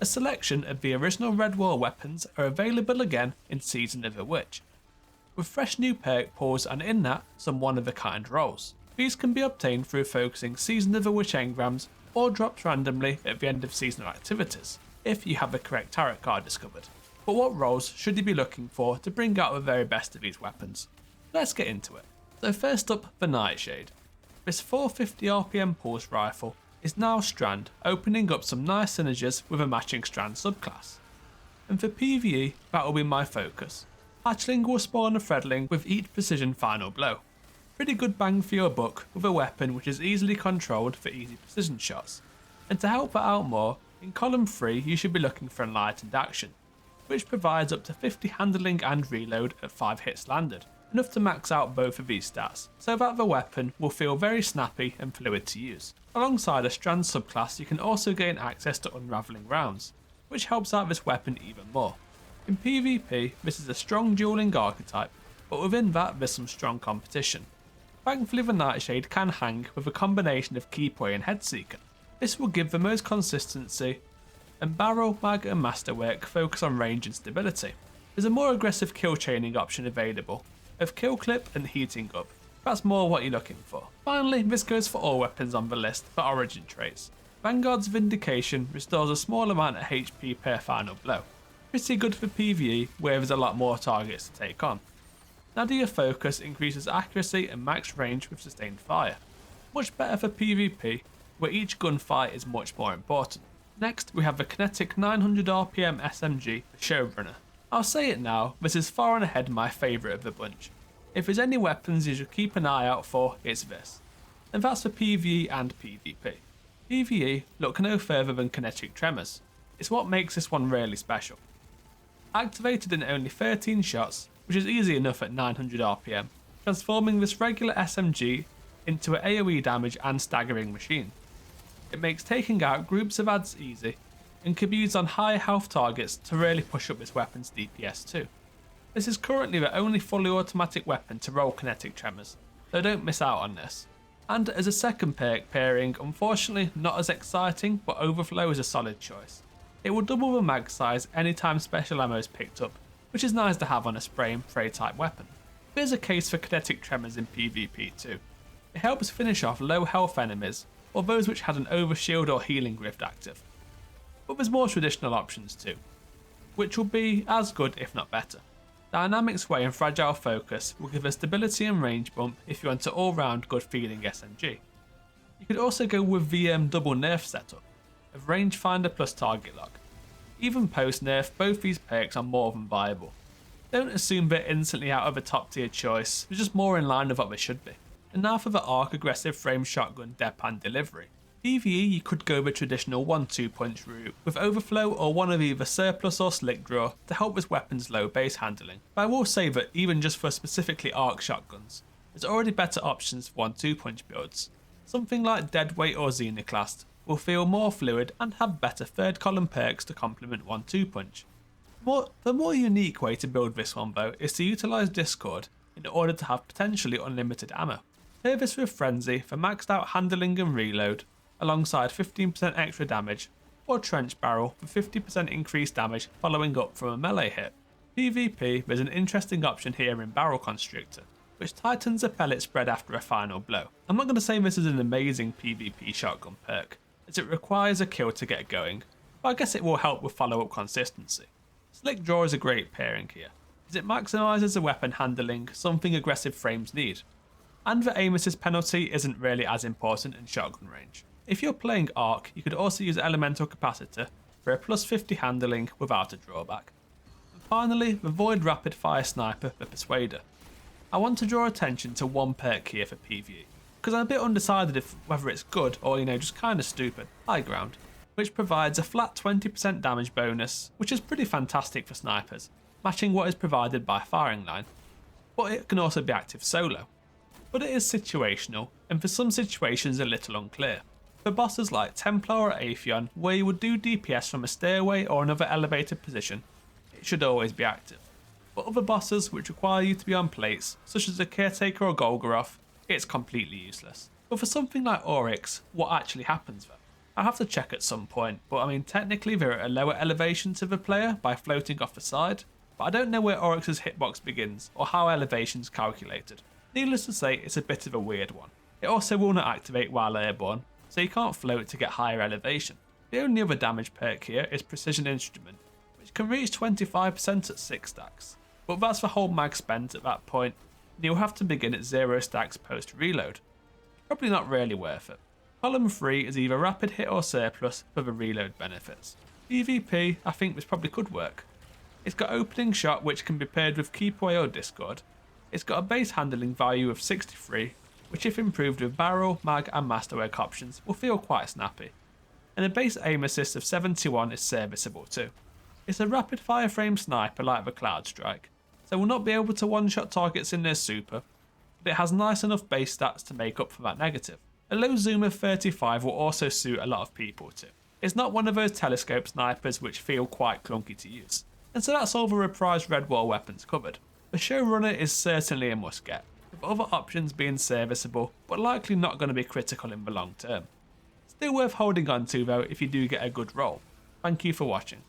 A selection of the original Red War weapons are available again in Season of the Witch, with fresh new perk pulls and in that some one-of-a-kind rolls. These can be obtained through focusing Season of the Witch engrams or dropped randomly at the end of seasonal activities, if you have the correct tarot card discovered. But what rolls should you be looking for to bring out the very best of these weapons? Let's get into it. So first up, the Nightshade. This 450 RPM pulse rifle is now strand, opening up some nice synergies with a matching strand subclass. And for PvE, that will be my focus. Hatchling will spawn a threadling with each precision final blow. Pretty good bang for your buck with a weapon which is easily controlled for easy precision shots. And to help that out more, in column 3 you should be looking for enlightened action, which provides up to 50 handling and reload at 5 hits landed, enough to max out both of these stats, so that the weapon will feel very snappy and fluid to use. Alongside a strand subclass you can also gain access to unravelling rounds, which helps out this weapon even more. In PvP this is a strong dueling archetype, but within that there's some strong competition. Thankfully the Nightshade can hang with a combination of Keyboy and Headseeker. This will give the most consistency, and barrel, mag and masterwork focus on range and stability. There's a more aggressive kill chaining option available, of kill clip and heating up. That's more what you're looking for. Finally, this goes for all weapons on the list for origin traits. Vanguard's Vindication restores a small amount of HP per final blow. Pretty good for PvE where there's a lot more targets to take on. Nadia Focus increases accuracy and max range with sustained fire. Much better for PvP where each gunfight is much more important. Next we have the kinetic 900 RPM SMG, the Showrunner. I'll say it now, this is far and ahead my favourite of the bunch. If there's any weapons you should keep an eye out for, it's this. And that's for PvE and PvP. PvE, look no further than kinetic tremors. It's what makes this one really special. Activated in only 13 shots, which is easy enough at 900 RPM, transforming this regular SMG into an AoE damage and staggering machine. It makes taking out groups of adds easy, and can be used on high health targets to really push up this weapon's DPS too. This is currently the only fully automatic weapon to roll kinetic tremors, so don't miss out on this. And as a second perk pairing, unfortunately not as exciting, but Overflow is a solid choice. It will double the mag size anytime special ammo is picked up, which is nice to have on a spray and pray type weapon. There's a case for kinetic tremors in PvP too. It helps finish off low health enemies, or those which had an overshield or healing rift active. But there's more traditional options too, which will be as good if not better. Dynamic Sway and Fragile Focus will give a stability and range bump if you want an all-round good feeling SMG. You could also go with the double nerf setup, of rangefinder plus target lock. Even post nerf, both these perks are more than viable. Don't assume they're instantly out of a top tier choice, they're just more in line with what they should be. And now for the arc aggressive frame shotgun Deadpan Delivery. PvE you could go the traditional 1-2 punch route with Overflow or one of either Surplus or Slick Draw to help with weapons low base handling, but I will say that even just for specifically arc shotguns, there's already better options for 1-2 punch builds. Something like Deadweight or Xenoclast will feel more fluid and have better third column perks to complement 1-2 punch. The more unique way to build this one though is to utilise Discord in order to have potentially unlimited ammo. Pair this with Frenzy for maxed out handling and reload, alongside 15% extra damage, or Trench Barrel for 50% increased damage following up from a melee hit. PvP, there's an interesting option here in Barrel Constrictor, which tightens the pellet spread after a final blow. I'm not going to say this is an amazing PvP shotgun perk, as it requires a kill to get going, but I guess it will help with follow-up consistency. Slick Draw is a great pairing here, as it maximises the weapon handling, something aggressive frames need. And the aim assist penalty isn't really as important in shotgun range. If you're playing Arc, you could also use Elemental Capacitor for a plus 50 handling without a drawback. And finally, the Void Rapid Fire Sniper for Persuader. I want to draw attention to one perk here for PvE, because I'm a bit undecided whether it's good or just kinda stupid, high ground, which provides a flat 20% damage bonus, which is pretty fantastic for snipers, matching what is provided by Firing Line, but it can also be active solo. But it is situational, and for some situations a little unclear. For bosses like Templar or Atheon, where you would do DPS from a stairway or another elevated position, it should always be active. But other bosses which require you to be on plates, such as the Caretaker or Golgoroth, it's completely useless. But for something like Oryx, what actually happens though? I'll have to check at some point, but I mean technically they're at a lower elevation to the player by floating off the side, but I don't know where Oryx's hitbox begins or how elevation's calculated. Needless to say, it's a bit of a weird one. It also will not activate while airborne, so you can't float to get higher elevation. The only other damage perk here is Precision Instrument, which can reach 25% at 6 stacks, but that's the whole mag spent at that point, and you'll have to begin at 0 stacks post reload. Probably not really worth it. Column 3 is either rapid hit or surplus for the reload benefits. PvP I think this probably could work. It's got opening shot which can be paired with keep away or discord. It's got a base handling value of 63, which if improved with barrel, mag and masterwork options will feel quite snappy. And a base aim assist of 71 is serviceable too. It's a rapid fire frame sniper like the Cloud Strike, so will not be able to one-shot targets in their super, but it has nice enough base stats to make up for that negative. A low zoom of 35 will also suit a lot of people too. It's not one of those telescope snipers which feel quite clunky to use. And so that's all the reprised red wall weapons covered. The Showrunner is certainly a must get, with other options being serviceable but likely not going to be critical in the long term. Still worth holding on to though if you do get a good roll. Thank you for watching.